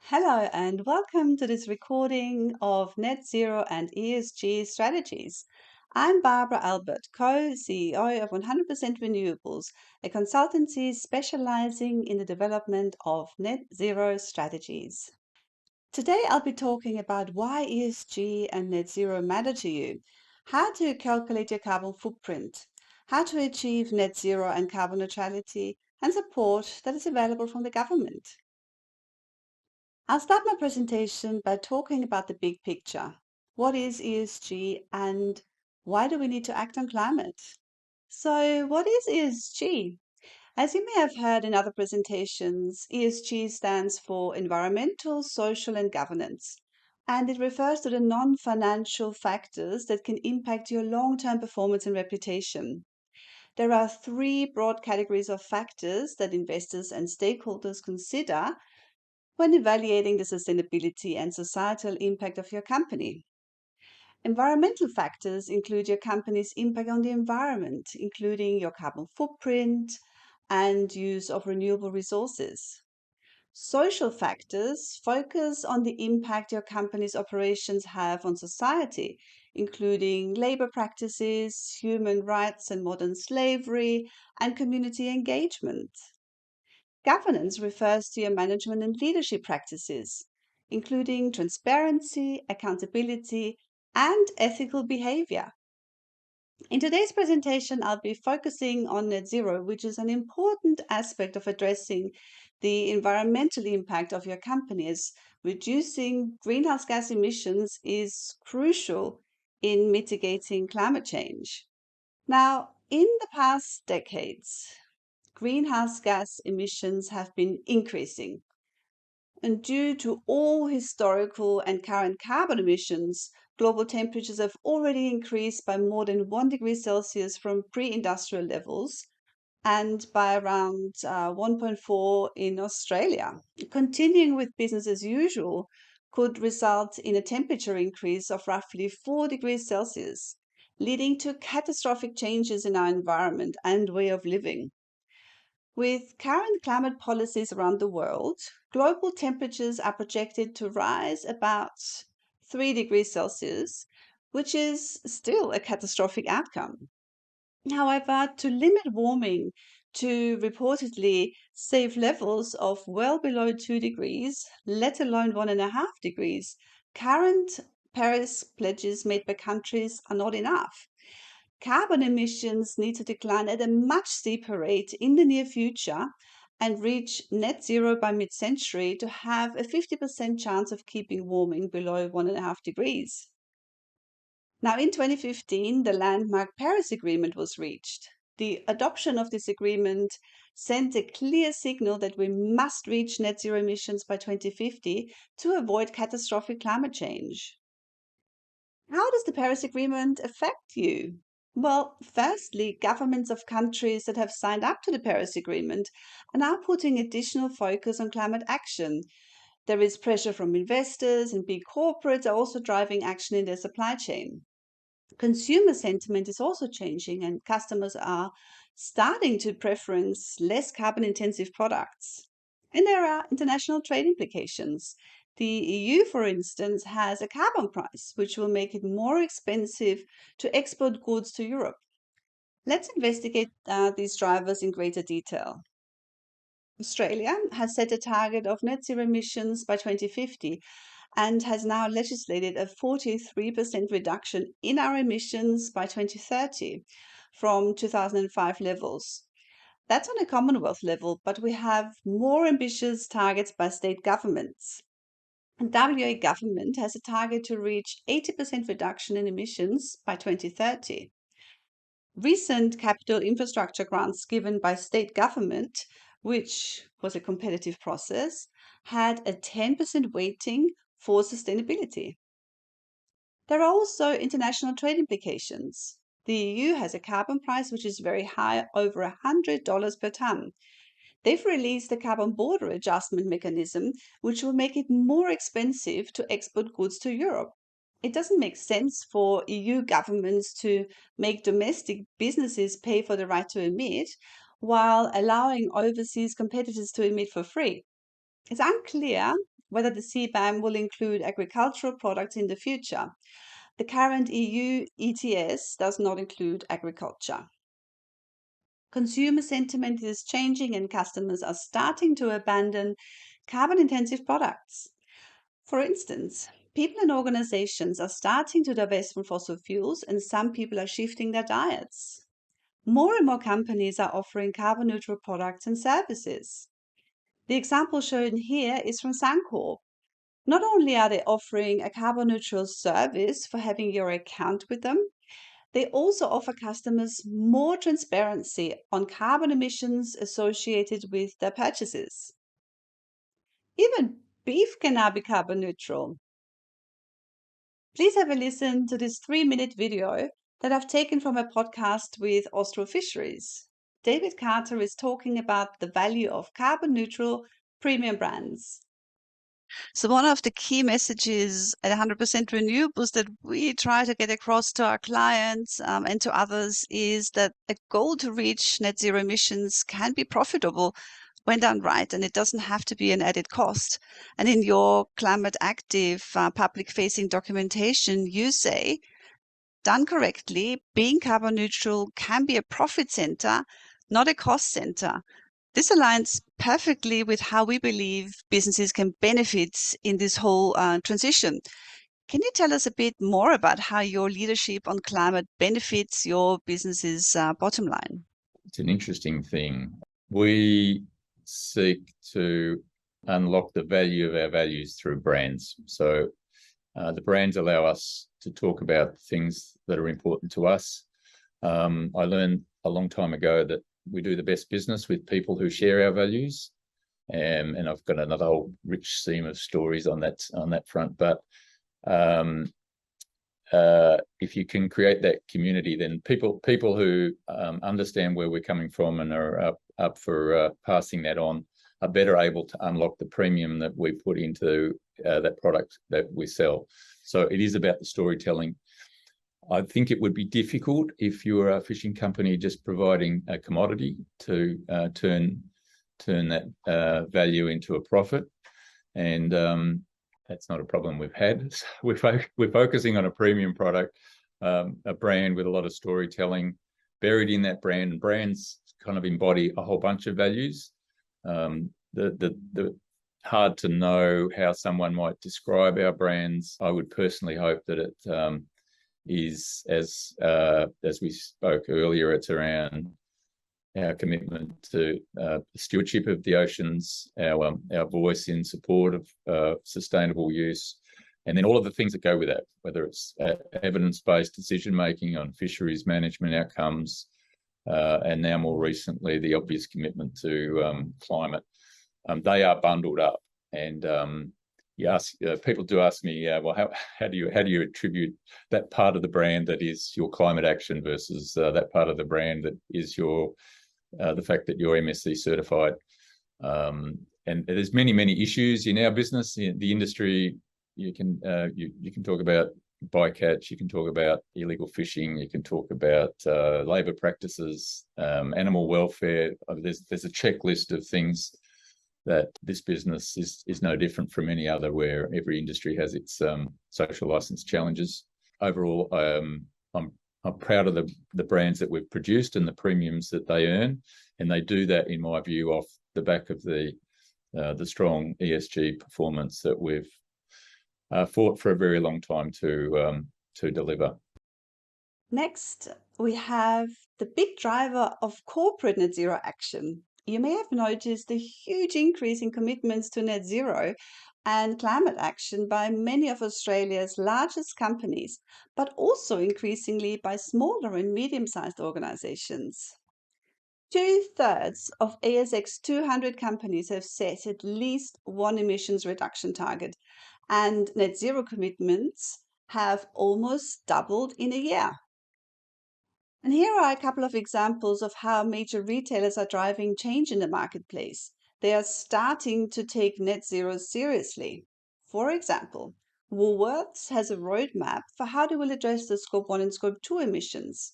Hello and welcome to this recording of Net Zero and ESG strategies. I'm Barbara Albert, co-CEO of 100% Renewables, a consultancy specializing in the development of net zero strategies. Today I'll be talking about why ESG and net zero matter to you, how to calculate your carbon footprint, how to achieve net zero and carbon neutrality, and support that is available from the government. I'll start my presentation by talking about the big picture. What is ESG and why do we need to act on climate? So, what is ESG? As you may have heard in other presentations, ESG stands for Environmental, Social and Governance, and it refers to the non-financial factors that can impact your long-term performance and reputation. There are three broad categories of factors that investors and stakeholders consider when evaluating the sustainability and societal impact of your company. Environmental factors include your company's impact on the environment, including your carbon footprint and use of renewable resources. Social factors focus on the impact your company's operations have on society, including labor practices, human rights and modern slavery, and community engagement. Governance refers to your management and leadership practices, including transparency, accountability, and ethical behavior. In today's presentation, I'll be focusing on net zero, which is an important aspect of addressing the environmental impact of your company, as reducing greenhouse gas emissions is crucial in mitigating climate change. Now, in the past decades, greenhouse gas emissions have been increasing. And due to all historical and current carbon emissions, global temperatures have already increased by more than 1 degree Celsius from pre-industrial levels and by around 1.4 in Australia. Continuing with business as usual could result in a temperature increase of roughly 4 degrees Celsius, leading to catastrophic changes in our environment and way of living. With current climate policies around the world, global temperatures are projected to rise about 3 degrees Celsius, which is still a catastrophic outcome. However, to limit warming to reportedly safe levels of well below 2 degrees, let alone 1.5 degrees, current Paris pledges made by countries are not enough. Carbon emissions need to decline at a much steeper rate in the near future and reach net zero by mid century to have a 50% chance of keeping warming below 1.5 degrees. Now, in 2015, the landmark Paris Agreement was reached. The adoption of this agreement sent a clear signal that we must reach net zero emissions by 2050 to avoid catastrophic climate change. How does the Paris Agreement affect you? Well, firstly, governments of countries that have signed up to the Paris Agreement are now putting additional focus on climate action. There is pressure from investors, and big corporates are also driving action in their supply chain. Consumer sentiment is also changing, and customers are starting to preference less carbon intensive products. And there are international trade implications. The EU, for instance, has a carbon price, which will make it more expensive to export goods to Europe. Let's investigate these drivers in greater detail. Australia has set a target of net zero emissions by 2050 and has now legislated a 43% reduction in our emissions by 2030 from 2005 levels. That's on a Commonwealth level, but we have more ambitious targets by state governments. WA government has a target to reach 80% reduction in emissions by 2030. Recent capital infrastructure grants given by state government, which was a competitive process, had a 10% weighting for sustainability. There are also international trade implications. The EU has a carbon price which is very high, over $100 per tonne. They've released the carbon border adjustment mechanism, which will make it more expensive to export goods to Europe. It doesn't make sense for EU governments to make domestic businesses pay for the right to emit while allowing overseas competitors to emit for free. It's unclear whether the CBAM will include agricultural products in the future. The current EU ETS does not include agriculture. Consumer sentiment is changing and customers are starting to abandon carbon-intensive products. For instance, people and organizations are starting to divest from fossil fuels, and some people are shifting their diets. More and more companies are offering carbon neutral products and services. The example shown here is from Suncor. Not only are they offering a carbon neutral service for having your account with them, they also offer customers more transparency on carbon emissions associated with their purchases. Even beef can now be carbon neutral. Please have a listen to this 3-minute video that I've taken from a podcast with Austro Fisheries. David Carter is talking about the value of carbon neutral premium brands. So one of the key messages at 100% Renewables that we try to get across to our clients and to others is that a goal to reach net zero emissions can be profitable when done right, and it doesn't have to be an added cost. And in your climate active public facing documentation, you say, done correctly, being carbon neutral can be a profit center, not a cost center. This aligns perfectly with how we believe businesses can benefit in this whole transition. Can you tell us a bit more about how your leadership on climate benefits your business's bottom line? It's an interesting thing. We seek to unlock the value of our values through brands. So the brands allow us to talk about things that are important to us. I learned a long time ago that we do the best business with people who share our values, and I've got another whole rich seam of stories on that front. But if you can create that community, then people who understand where we're coming from and are up for passing that on are better able to unlock the premium that we put into that product that we sell. So it is about the storytelling. I think it would be difficult if you were a fishing company just providing a commodity to turn that value into a profit, and that's not a problem we've had. So we're focusing on a premium product, a brand with a lot of storytelling buried in that brand, and brands kind of embody a whole bunch of values. The hard to know how someone might describe our brands. I would personally hope that it is as we spoke earlier, it's around our commitment to stewardship of the oceans, our voice in support of sustainable use, and then all of the things that go with that, whether it's evidence-based decision-making on fisheries management outcomes, and now more recently, the obvious commitment to climate. They are bundled up, and people do ask me, well, how do you attribute that part of the brand that is your climate action versus that part of the brand that is your the fact that you're MSC certified? And there's many issues in our business, in the industry. You can talk about bycatch, you can talk about illegal fishing, you can talk about labour practices, animal welfare. There's a checklist of things that this business is no different from any other, where every industry has its social license challenges. Overall, I'm proud of the brands that we've produced and the premiums that they earn, and they do that, in my view, off the back of the strong ESG performance that we've fought for a very long time to deliver. Next, we have the big driver of corporate net zero action. You may have noticed the huge increase in commitments to net zero and climate action by many of Australia's largest companies, but also increasingly by smaller and medium-sized organizations. 2/3 of ASX 200 companies have set at least one emissions reduction target, and net zero commitments have almost doubled in a year. And here are a couple of examples of how major retailers are driving change in the marketplace. They are starting to take net zero seriously. For example, Woolworths has a roadmap for how they will address the Scope 1 and Scope 2 emissions.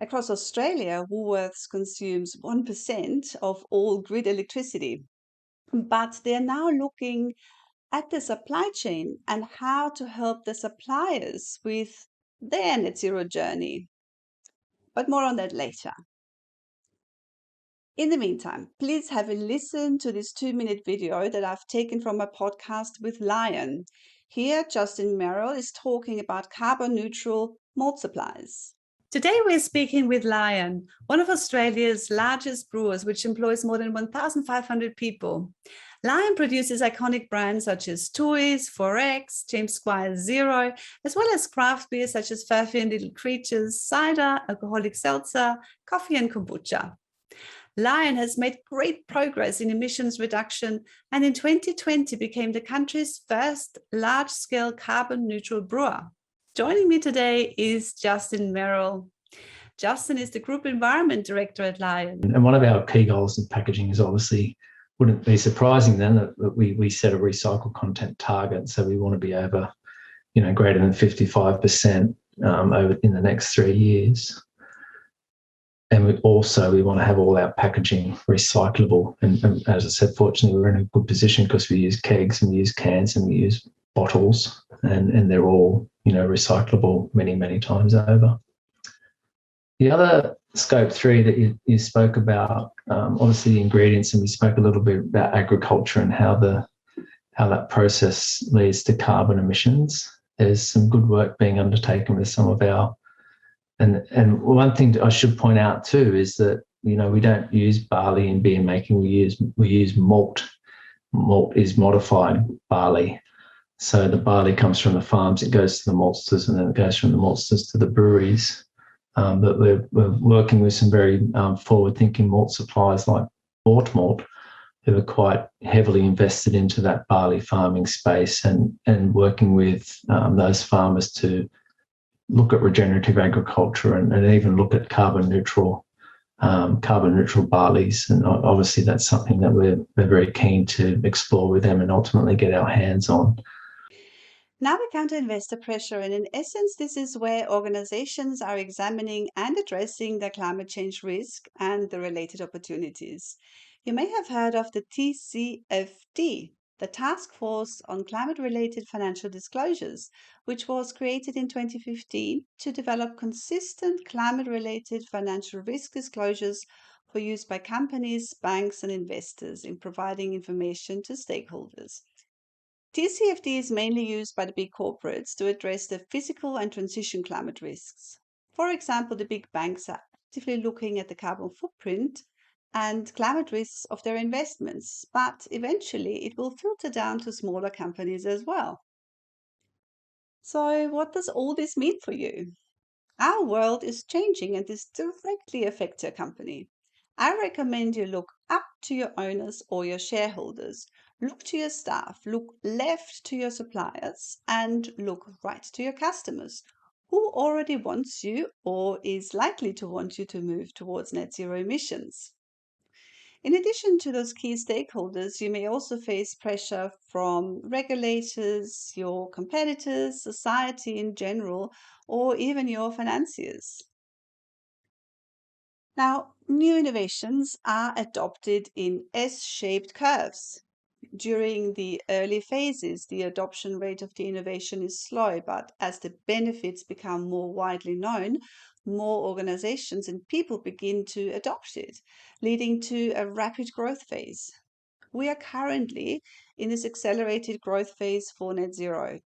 Across Australia, Woolworths consumes 1% of all grid electricity, but they are now looking at the supply chain and how to help the suppliers with their net zero journey. But more on that later. In the meantime, please have a listen to this 2-minute video that I've taken from my podcast with Lion. Here, Justin Merrill is talking about carbon neutral malt supplies. Today we're speaking with Lion, one of Australia's largest brewers, which employs more than 1,500 people. Lion produces iconic brands such as Toys, 4X, James Squire Zero, as well as craft beers such as Furphy and Little Creatures, cider, alcoholic seltzer, coffee and kombucha. Lion has made great progress in emissions reduction and in 2020 became the country's first large-scale carbon neutral brewer. Joining me today is Justin Merrill. Justin is the Group Environment Director at Lion. And one of our key goals in packaging is obviously, wouldn't be surprising then that we set a recycled content target. So we want to be over, greater than 55% over in the next 3 years. And we want to have all our packaging recyclable. And as I said, fortunately, we're in a good position because we use kegs and we use cans and we use bottles, and they're all, recyclable many, many times over. The other scope 3 that you spoke about, obviously the ingredients, and we spoke a little bit about agriculture and how that process leads to carbon emissions. There's some good work being undertaken with some of our, and one thing I should point out too is that, we don't use barley in beer making, we use malt. Malt is modified barley. So the barley comes from the farms, it goes to the maltsters, and then it goes from the maltsters to the breweries. But we're working with some very forward-thinking malt suppliers like Malt, who are quite heavily invested into that barley farming space and working with those farmers to look at regenerative agriculture and even look at carbon neutral barleys. And obviously that's something that we're very keen to explore with them and ultimately get our hands on. Now we come to investor pressure, and in essence, this is where organizations are examining and addressing the climate change risk and the related opportunities. You may have heard of the TCFD, the Task Force on Climate-Related Financial Disclosures, which was created in 2015 to develop consistent climate-related financial risk disclosures for use by companies, banks, and investors in providing information to stakeholders. TCFD is mainly used by the big corporates to address the physical and transition climate risks. For example, the big banks are actively looking at the carbon footprint and climate risks of their investments, but eventually it will filter down to smaller companies as well. So, what does all this mean for you? Our world is changing and this directly affects your company. I recommend you look up to your owners or your shareholders, look to your staff, look left to your suppliers, and look right to your customers who already wants you or is likely to want you to move towards net zero emissions. In addition to those key stakeholders, you may also face pressure from regulators, your competitors, society in general, or even your financiers. Now, new innovations are adopted in S-shaped curves. During the early phases, the adoption rate of the innovation is slow, but as the benefits become more widely known, more organizations and people begin to adopt it, leading to a rapid growth phase. We are currently in this accelerated growth phase for net zero.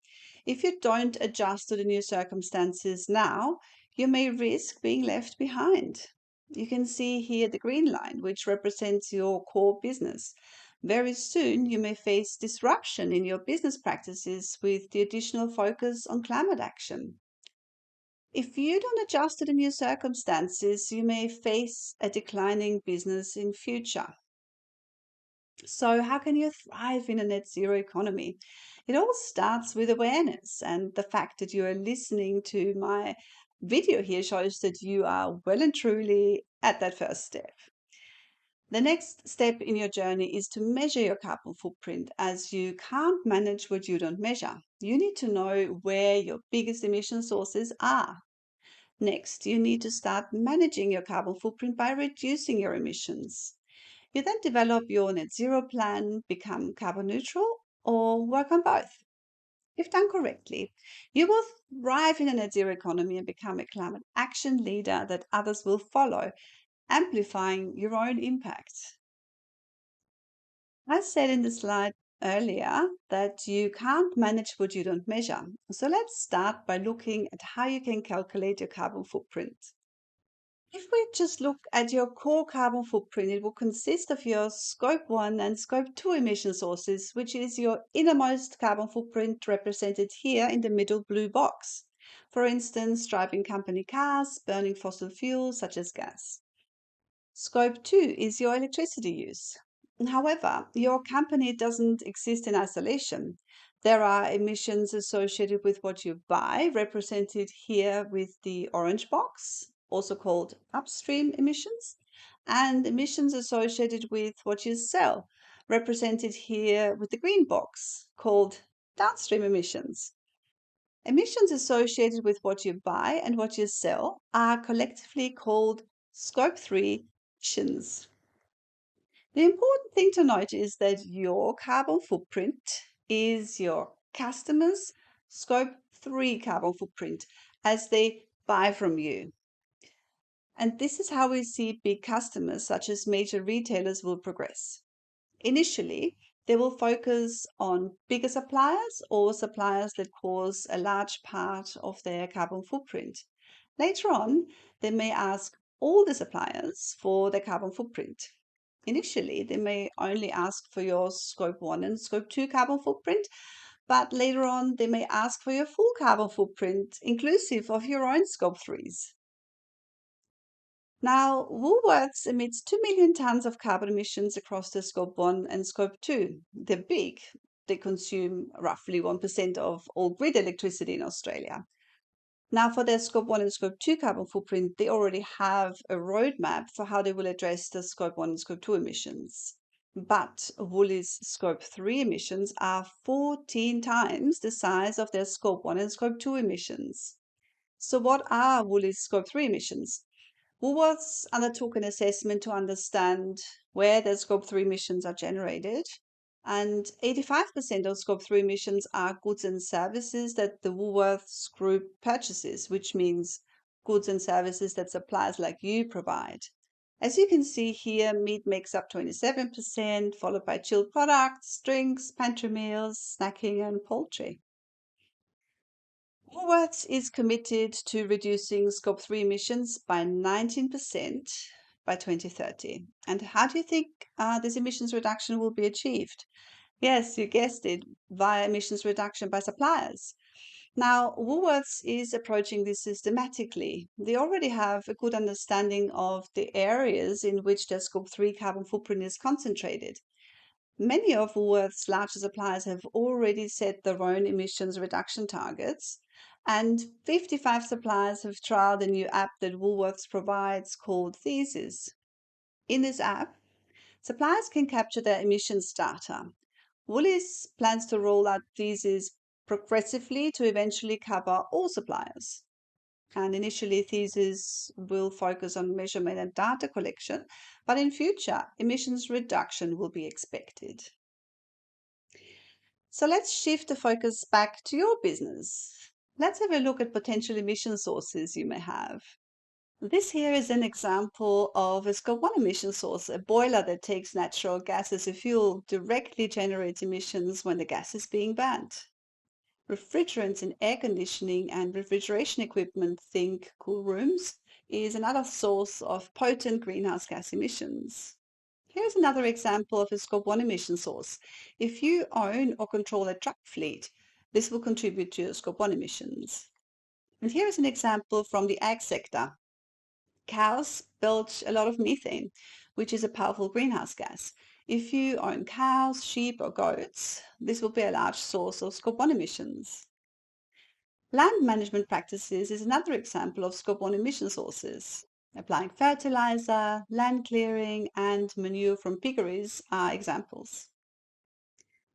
If you don't adjust to the new circumstances now, you may risk being left behind. You can see here the green line, which represents your core business. Very soon, you may face disruption in your business practices with the additional focus on climate action. If you don't adjust to the new circumstances, you may face a declining business in future. So, how can you thrive in a net zero economy? It all starts with awareness, and the fact that you are listening to my video here shows that you are well and truly at that first step. The next step in your journey is to measure your carbon footprint, as you can't manage what you don't measure. You need to know where your biggest emission sources are. Next, you need to start managing your carbon footprint by reducing your emissions. You then develop your net zero plan, become carbon neutral, or work on both? If done correctly, you will thrive in a net zero economy and become a climate action leader that others will follow, amplifying your own impact. I said in the slide earlier that you can't manage what you don't measure. So let's start by looking at how you can calculate your carbon footprint. If we just look at your core carbon footprint, it will consist of your Scope 1 and Scope 2 emission sources, which is your innermost carbon footprint represented here in the middle blue box. For instance, driving company cars, burning fossil fuels such as gas. Scope 2 is your electricity use. However, your company doesn't exist in isolation. There are emissions associated with what you buy, represented here with the orange box, also called upstream emissions, and emissions associated with what you sell, represented here with the green box, called downstream emissions. Emissions associated with what you buy and what you sell are collectively called Scope 3 emissions. The important thing to note is that your carbon footprint is your customers' Scope 3 carbon footprint as they buy from you. And this is how we see big customers such as major retailers will progress. Initially, they will focus on bigger suppliers or suppliers that cause a large part of their carbon footprint. Later on, they may ask all the suppliers for their carbon footprint. Initially, they may only ask for your Scope 1 and Scope 2 carbon footprint, but later on, they may ask for your full carbon footprint, inclusive of your own Scope 3s. Now, Woolworths emits 2 million tons of carbon emissions across their Scope 1 and Scope 2. They're big. They consume roughly 1% of all grid electricity in Australia. Now, for their Scope 1 and Scope 2 carbon footprint, they already have a roadmap for how they will address the Scope 1 and Scope 2 emissions. But Woolies' Scope 3 emissions are 14 times the size of their Scope 1 and Scope 2 emissions. So what are Woolies' Scope 3 emissions? Woolworths undertook an assessment to understand where their Scope 3 emissions are generated, and 85% of Scope 3 emissions are goods and services that the Woolworths Group purchases, which means goods and services that suppliers like you provide. As you can see here, meat makes up 27%, followed by chilled products, drinks, pantry meals, snacking, and poultry. Woolworths is committed to reducing Scope 3 emissions by 19% by 2030. And how do you think this emissions reduction will be achieved? Yes, you guessed it, via emissions reduction by suppliers. Now, Woolworths is approaching this systematically. They already have a good understanding of the areas in which their Scope 3 carbon footprint is concentrated. Many of Woolworths' larger suppliers have already set their own emissions reduction targets, and 55 suppliers have trialed a new app that Woolworths provides called Thesis. In this app, suppliers can capture their emissions data. Woolies plans to roll out Thesis progressively to eventually cover all suppliers. And initially, Thesis will focus on measurement and data collection, but in future, emissions reduction will be expected. So let's shift the focus back to your business. Let's have a look at potential emission sources you may have. This here is an example of a Scope 1 emission source. A boiler that takes natural gas as a fuel directly generates emissions when the gas is being burnt. Refrigerants in air conditioning and refrigeration equipment, think cool rooms, is another source of potent greenhouse gas emissions. Here's another example of a Scope 1 emission source. If you own or control a truck fleet, this will contribute to your Scope 1 emissions. And here is an example from the ag sector. Cows belch a lot of methane, which is a powerful greenhouse gas. If you own cows, sheep, or goats, this will be a large source of Scope 1 emissions. Land management practices is another example of Scope 1 emission sources. Applying fertilizer, land clearing, and manure from piggeries are examples.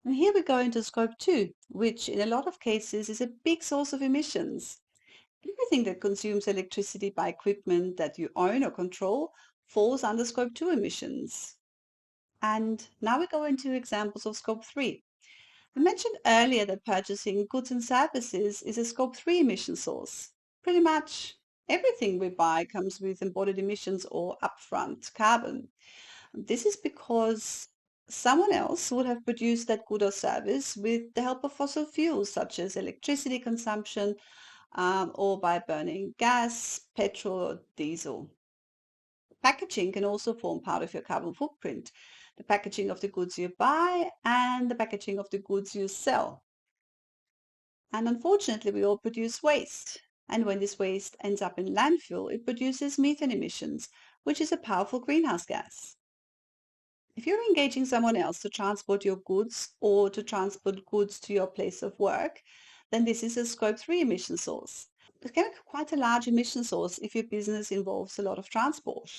And here we go into Scope 2, which in a lot of cases is a big source of emissions. Everything that consumes electricity by equipment that you own or control falls under Scope 2 emissions. And now we go into examples of Scope 3. I mentioned earlier that purchasing goods and services is a Scope 3 emission source. Pretty much everything we buy comes with embodied emissions or upfront carbon. This is because someone else would have produced that good or service with the help of fossil fuels such as electricity consumption or by burning gas, petrol, or diesel. Packaging can also form part of your carbon footprint. The packaging of the goods you buy and the packaging of the goods you sell. And unfortunately, we all produce waste. And when this waste ends up in landfill, it produces methane emissions, which is a powerful greenhouse gas. If you're engaging someone else to transport your goods or to transport goods to your place of work, then this is a Scope 3 emission source. It can be quite a large emission source if your business involves a lot of transport.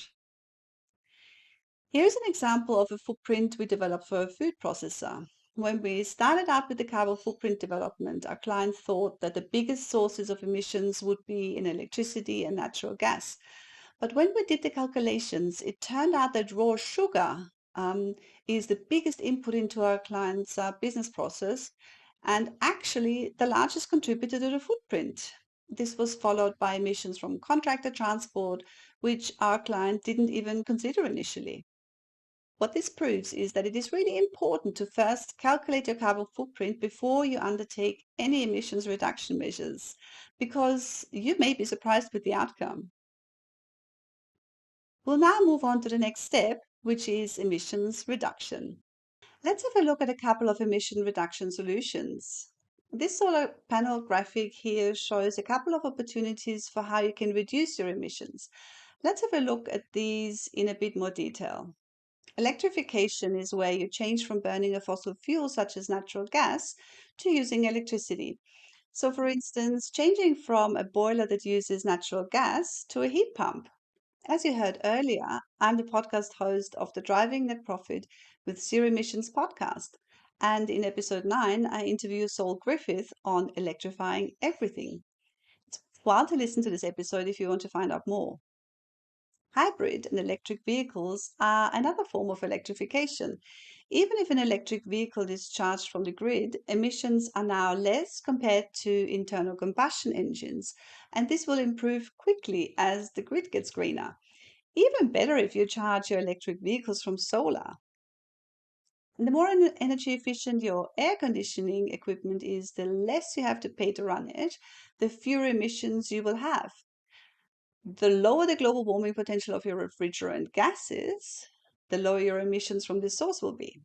Here's an example of a footprint we developed for a food processor. When we started out with the carbon footprint development, our client thought that the biggest sources of emissions would be in electricity and natural gas. But when we did the calculations, it turned out that raw sugar is the biggest input into our client's business process and actually the largest contributor to the footprint. This was followed by emissions from contractor transport, which our client didn't even consider initially. What this proves is that it is really important to first calculate your carbon footprint before you undertake any emissions reduction measures, because you may be surprised with the outcome. We'll now move on to the next step, which is emissions reduction. Let's have a look at a couple of emission reduction solutions. This solar panel graphic here shows a couple of opportunities for how you can reduce your emissions. Let's have a look at these in a bit more detail. Electrification is where you change from burning a fossil fuel such as natural gas to using electricity. So, for instance, changing from a boiler that uses natural gas to a heat pump. As you heard earlier, I'm the podcast host of the Driving Net Profit with Zero Emissions podcast. And in episode 9, I interview Saul Griffith on electrifying everything. It's worthwhile to listen to this episode if you want to find out more. Hybrid and electric vehicles are another form of electrification. Even if an electric vehicle is charged from the grid, emissions are now less compared to internal combustion engines, and this will improve quickly as the grid gets greener. Even better if you charge your electric vehicles from solar. The more energy efficient your air conditioning equipment is, the less you have to pay to run it, the fewer emissions you will have. The lower the global warming potential of your refrigerant gases, the lower your emissions from this source will be.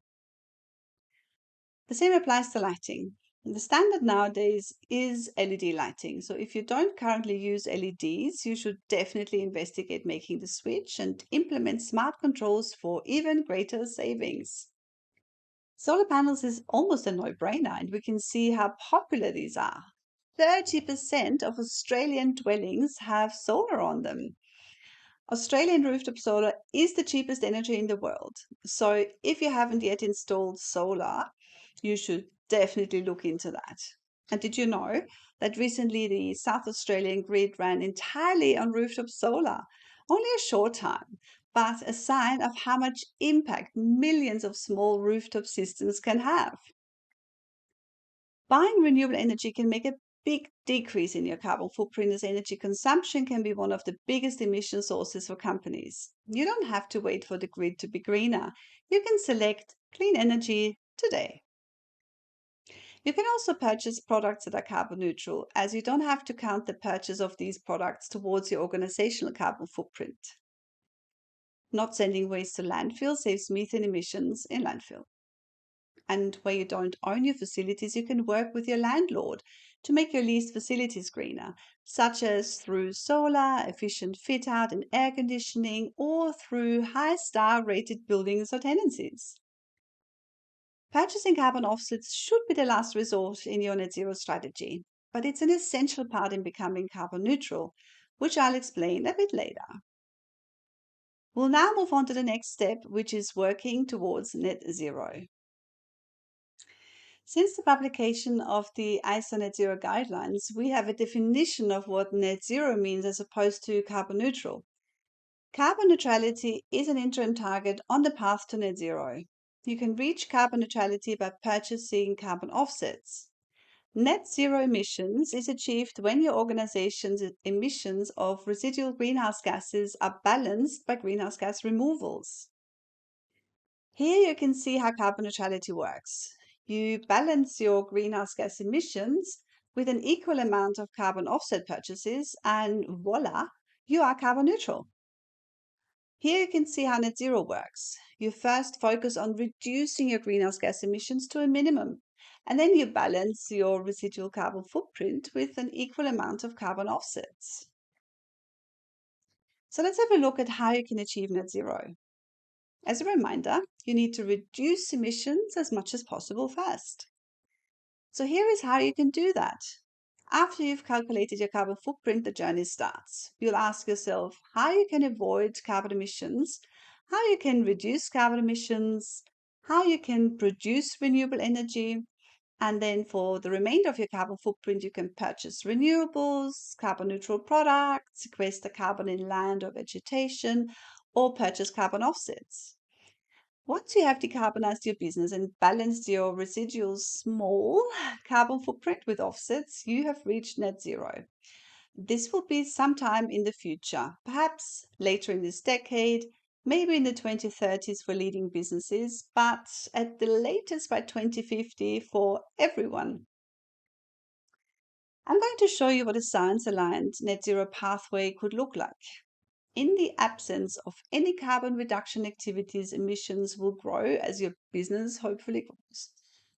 The same applies to lighting. The standard nowadays is LED lighting. So if you don't currently use LEDs, you should definitely investigate making the switch and implement smart controls for even greater savings. Solar panels is almost a no-brainer, and we can see how popular these are. 30% of Australian dwellings have solar on them. Australian rooftop solar is the cheapest energy in the world. So if you haven't yet installed solar, you should definitely look into that. And did you know that recently the South Australian grid ran entirely on rooftop solar? Only a short time, but a sign of how much impact millions of small rooftop systems can have. Buying renewable energy can make a big decrease in your carbon footprint, as energy consumption can be one of the biggest emission sources for companies. You don't have to wait for the grid to be greener. You can select clean energy today. You can also purchase products that are carbon neutral, as you don't have to count the purchase of these products towards your organizational carbon footprint. Not sending waste to landfill saves methane emissions in landfill. And where you don't own your facilities, you can work with your landlord to make your leased facilities greener, such as through solar, efficient fit out and air conditioning, or through high star rated buildings or tenancies. Purchasing carbon offsets should be the last resort in your net zero strategy, but it's an essential part in becoming carbon neutral, which I'll explain a bit later. We'll now move on to the next step, which is working towards net zero. Since the publication of the ISO Net Zero guidelines, we have a definition of what net zero means as opposed to carbon neutral. Carbon neutrality is an interim target on the path to net zero. You can reach carbon neutrality by purchasing carbon offsets. Net zero emissions is achieved when your organization's emissions of residual greenhouse gases are balanced by greenhouse gas removals. Here you can see how carbon neutrality works. You balance your greenhouse gas emissions with an equal amount of carbon offset purchases, and voila, you are carbon neutral. Here you can see how net zero works. You first focus on reducing your greenhouse gas emissions to a minimum, and then you balance your residual carbon footprint with an equal amount of carbon offsets. So let's have a look at how you can achieve net zero. As a reminder, you need to reduce emissions as much as possible first. So here is how you can do that. After you've calculated your carbon footprint, the journey starts. You'll ask yourself how you can avoid carbon emissions, how you can reduce carbon emissions, how you can produce renewable energy, and then for the remainder of your carbon footprint, you can purchase renewables, carbon neutral products, sequester carbon in land or vegetation, or purchase carbon offsets. Once you have decarbonized your business and balanced your residual small carbon footprint with offsets, you have reached net zero. This will be sometime in the future, perhaps later in this decade, maybe in the 2030s for leading businesses, but at the latest by 2050 for everyone. I'm going to show you what a science-aligned net zero pathway could look like. In the absence of any carbon reduction activities, emissions will grow as your business hopefully grows.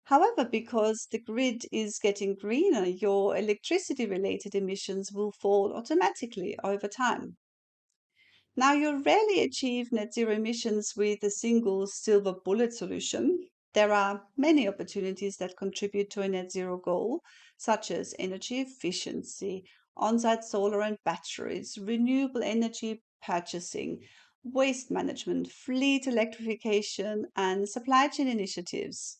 However, because the grid is getting greener, your electricity-related emissions will fall automatically over time. Now, you'll rarely achieve net zero emissions with a single silver bullet solution. There are many opportunities that contribute to a net zero goal, such as energy efficiency, on-site solar and batteries, renewable energy purchasing, waste management, fleet electrification, and supply chain initiatives.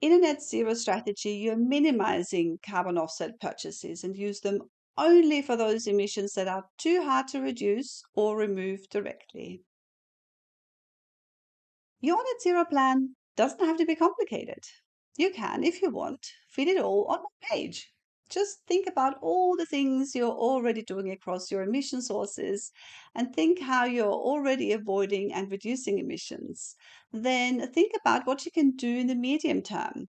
In a net zero strategy, you're minimizing carbon offset purchases and use them only for those emissions that are too hard to reduce or remove directly. Your net zero plan doesn't have to be complicated. You can, if you want, fit it all on one page. Just think about all the things you're already doing across your emission sources and think how you're already avoiding and reducing emissions. Then think about what you can do in the medium term.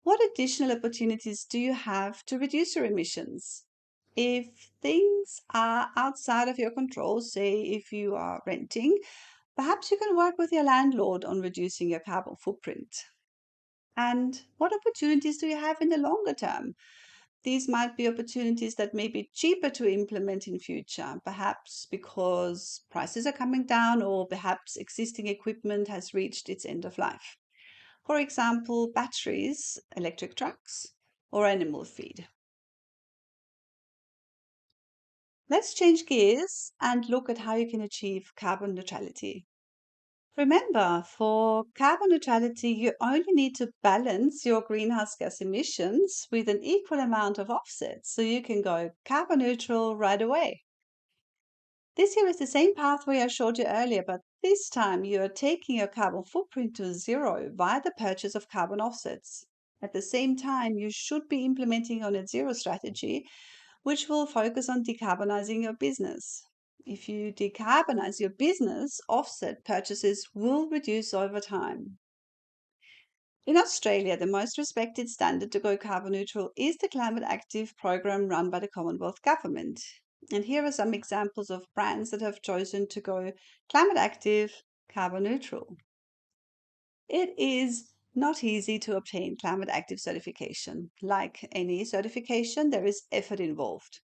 What additional opportunities do you have to reduce your emissions? If things are outside of your control, say if you are renting, perhaps you can work with your landlord on reducing your carbon footprint. And what opportunities do you have in the longer term? These might be opportunities that may be cheaper to implement in future, perhaps because prices are coming down or perhaps existing equipment has reached its end of life. For example, batteries, electric trucks, or animal feed. Let's change gears and look at how you can achieve carbon neutrality. Remember, for carbon neutrality, you only need to balance your greenhouse gas emissions with an equal amount of offsets, so you can go carbon neutral right away. This here is the same pathway I showed you earlier, but this time you are taking your carbon footprint to zero via the purchase of carbon offsets. At the same time, you should be implementing a net zero strategy, which will focus on decarbonizing your business. If you decarbonize your business, offset purchases will reduce over time. In Australia, the most respected standard to go carbon neutral is the Climate Active program run by the Commonwealth Government. And here are some examples of brands that have chosen to go climate active, carbon neutral. It is not easy to obtain climate active certification. Like any certification, there is effort involved.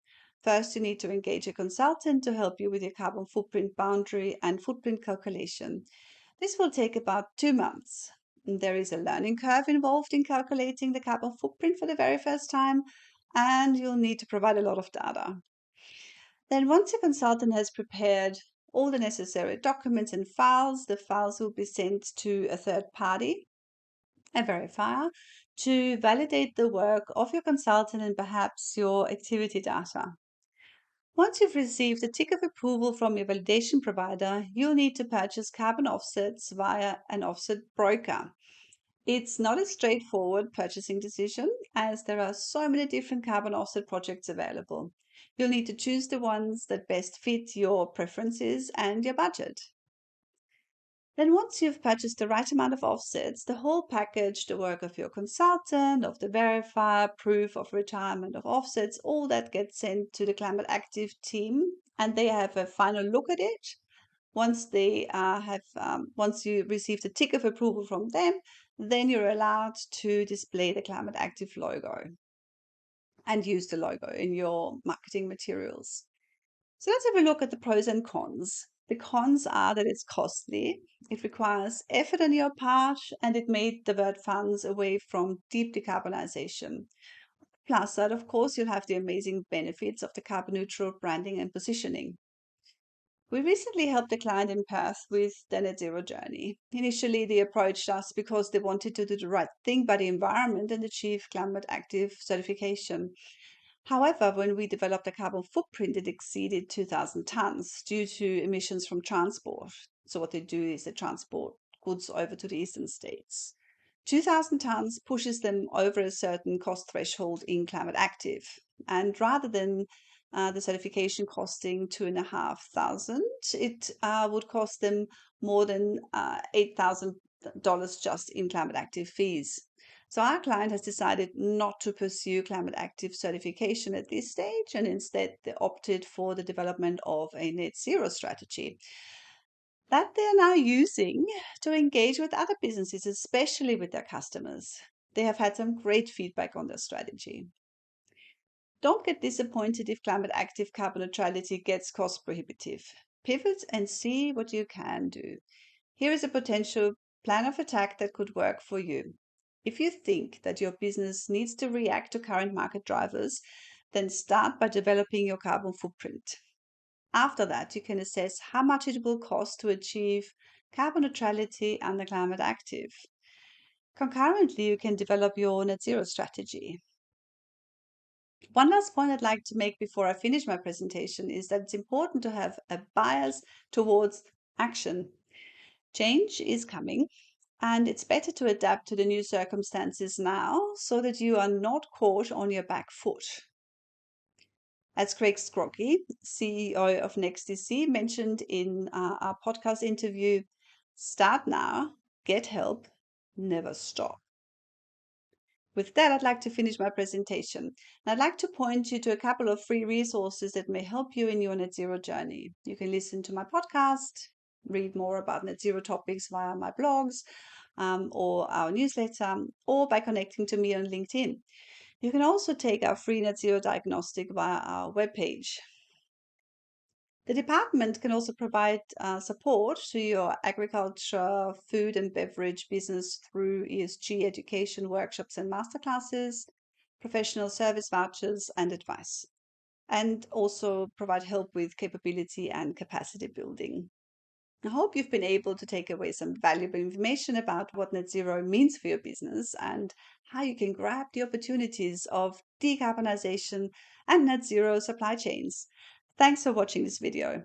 First, you need to engage a consultant to help you with your carbon footprint boundary and footprint calculation. This will take about 2 months. There is a learning curve involved in calculating the carbon footprint for the very first time, and you'll need to provide a lot of data. Then once your consultant has prepared all the necessary documents and files, the files will be sent to a third party, a verifier, to validate the work of your consultant and perhaps your activity data. Once you've received a tick of approval from your validation provider, you'll need to purchase carbon offsets via an offset broker. It's not a straightforward purchasing decision as there are so many different carbon offset projects available. You'll need to choose the ones that best fit your preferences and your budget. Then once you've purchased the right amount of offsets, the whole package, the work of your consultant, of the verifier, proof of retirement of offsets, all that gets sent to the Climate Active team and they have a final look at it. Once once you receive the tick of approval from them, then you're allowed to display the Climate Active logo and use the logo in your marketing materials. So let's have a look at the pros and cons. The cons are that it's costly, it requires effort on your part, and it may divert funds away from deep decarbonization. Plus that, of course, you'll have the amazing benefits of the carbon neutral branding and positioning. We recently helped a client in Perth with their net zero journey. Initially, they approached us because they wanted to do the right thing by the environment and achieve climate active certification. However, when we developed a carbon footprint, it exceeded 2,000 tons due to emissions from transport. So what they do is they transport goods over to the eastern states. 2,000 tons pushes them over a certain cost threshold in climate active. And rather than the certification costing $2,500, it would cost them more than $8,000 just in climate active fees. So our client has decided not to pursue climate active certification at this stage, and instead they opted for the development of a net zero strategy that they're now using to engage with other businesses, especially with their customers. They have had some great feedback on their strategy. Don't get disappointed if climate active carbon neutrality gets cost prohibitive. Pivot and see what you can do. Here is a potential plan of attack that could work for you. If you think that your business needs to react to current market drivers, then start by developing your carbon footprint. After that, you can assess how much it will cost to achieve carbon neutrality and the climate active. Concurrently, you can develop your net zero strategy. One last point I'd like to make before I finish my presentation is that it's important to have a bias towards action. Change is coming, and it's better to adapt to the new circumstances now so that you are not caught on your back foot. As Craig Scroggie, CEO of NextDC, mentioned in our podcast interview, start now, get help, never stop. With that, I'd like to finish my presentation. And I'd like to point you to a couple of free resources that may help you in your net zero journey. You can listen to my podcast, read more about net zero topics via my blogs or our newsletter, or by connecting to me on LinkedIn. You can also take our free net zero diagnostic via our webpage. The department can also provide support to your agriculture, food and beverage business through ESG education workshops and masterclasses, professional service vouchers and advice, and also provide help with capability and capacity building. I hope you've been able to take away some valuable information about what net zero means for your business and how you can grab the opportunities of decarbonization and net zero supply chains. Thanks for watching this video.